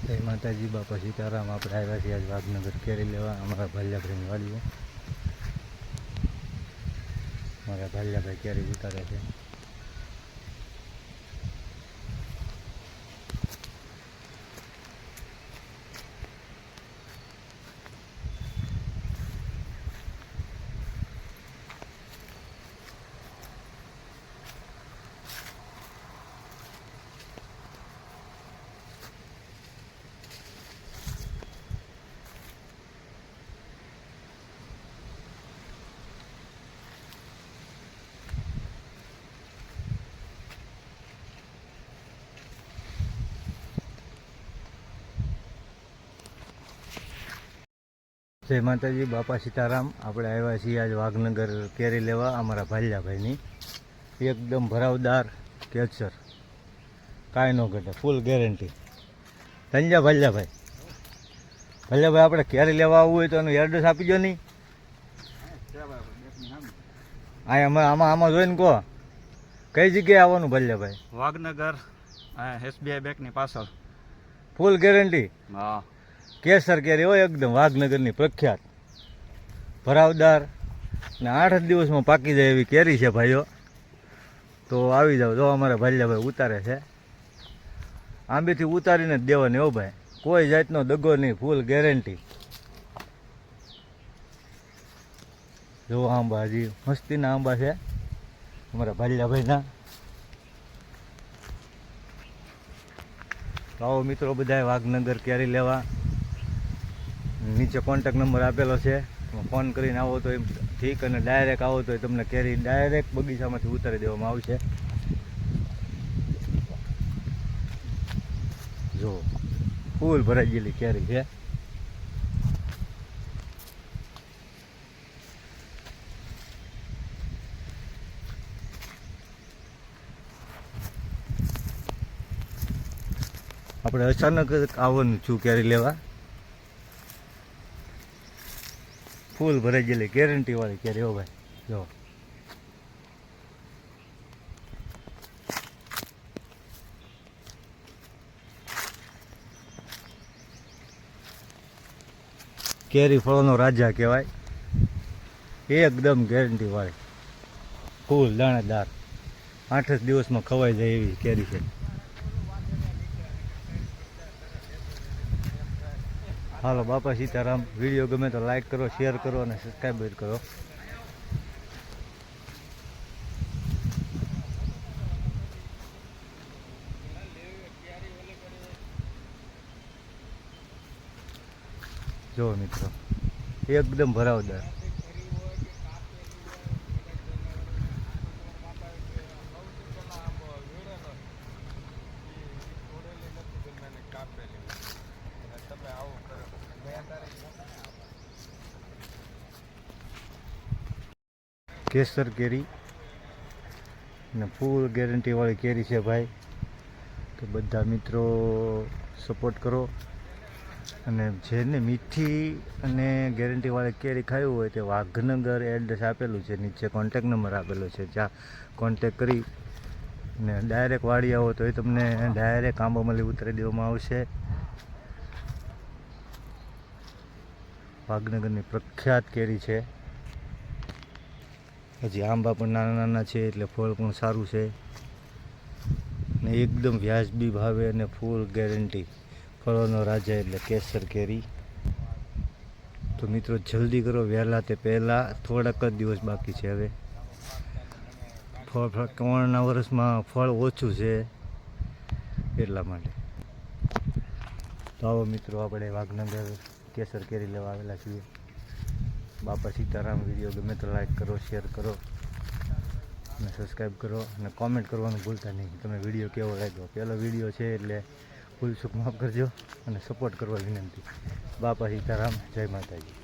જય માતાજી, બાપા સીતારામ। આપણે આવ્યા છીએ આજ વાઘનગર કેરી લેવા અમારા ભાલિયાભાઈની વાડીએ। મારા ભાલિયાભાઈ કેરી ઉતારે છે। જય માતાજી, બાપા સીતારામ। આપણે આવ્યા છીએ આજ વાઘનગર કેરી લેવા અમારા ભાલિયાભાઈની। એકદમ ભરાવદાર કેસર, કાંઈ ન ઘટે, ફૂલ ગેરંટી। ધન્યા ભાલિયાભાઈ, આપણે કેરી લેવા આવવું હોય તો એનું એડ્રેસ આપી દો નહીં। આમાં જોઈને કહો કઈ જગ્યાએ આવવાનું ભાલિયાભાઈ? વાઘનગર SBI બેંકની પાછળ। Full guarantee? હા, કેસર કેરી હોય એકદમ વાઘનગરની પ્રખ્યાત, ભરાવદાર ને 8 જ દિવસમાં પાકી જાય એવી કેરી છે ભાઈઓ। તો આવી જાઓ। જો અમારા ભાલિયાભાઈ ઉતારે છે, આંબેથી ઉતારીને જ દેવાની હો ભાઈ, કોઈ જાતનો દગો નહીં, ફૂલ ગેરંટી। જો આંબા હજી મસ્તીના આંબા છે અમારા ભાલિયાભાઈના। તો આવો મિત્રો બધાએ વાઘનગર કેરી લેવા। નીચે કોન્ટેક નંબર આપેલો છે, ફોન કરીને આવો તો એમ ઠીક, અને ડાયરેક્ટ આવો તો તમને કેરી ડાયરેક્ટ બગીચામાંથી ઉતારી દેવામાં આવશે। જો ફૂલ ભરાઈ ગયેલી કેરી છે। આપણે અચાનક આવવાનું છું કેરી લેવા। ફૂલ ભરાઈ ગયેલી ગેરંટી વાળી કેરી હો ભાઈ। જો કેરી ફળોનો રાજા કહેવાય, એકદમ ગેરંટી વાળી, ફૂલ દાણેદાર, 8 જ દિવસમાં ખવાઈ જાય એવી કેરી છે। હાલો બાપા સીતારામ। વિડીયો ગમે તો લાઈક કરો, શેર કરો અને સબસ્ક્રાઈબ કરો। જો મિત્રો એકદમ ભરાવદાર, કેસર કેરી ને ફૂલ ગેરંટી વાળી કેરી છે ભાઈ। તો બધા મિત્રો સપોર્ટ કરો, અને જેને મીઠી અને ગેરંટી વાળી કેરી ખાવી હોય તે વાઘનગર એડ્રેસ આપેલું છે, નીચે કોન્ટેક નંબર આપેલો છે, જ્યાં કોન્ટેક કરી ને ડાયરેક્ટ વાડી આવો તો એ તમને ડાયરેક્ટ આંબામલી ઉતારી દેવામાં આવશે। વાઘનગરની પ્રખ્યાત કેરી છે। હજી આંબા પણ નાના નાના છે એટલે ફળ પણ સારું છે, ને એકદમ વ્યાજબી ભાવે અને ફૂલ ગેરંટી, ફળોનો રાજા એટલે કેસર કેરી। તો મિત્રો જલ્દી કરો, વહેલા તે પહેલાં, થોડાક જ દિવસ બાકી છે હવે। ફળ કોણના વર્ષમાં ફળ ઓછું છે એટલા માટે। તો આવો મિત્રો, આપણે વાઘનગર કેસર કેરી લેવા આવેલા છીએ। બાપા સીતારામ। વિડીયો ગમે તો લાઈક કરો, શેર કરો અને સબસ્ક્રાઈબ કરો, અને કોમેન્ટ કરવાનું ભૂલતા નહીં તમે વિડીયો કેવો લાગ્યો। પહેલો વિડીયો છે એટલે ભૂલ ચૂક માફ કરજો અને સપોર્ટ કરવા વિનંતી। બાપા સીતારામ, જય માતાજી।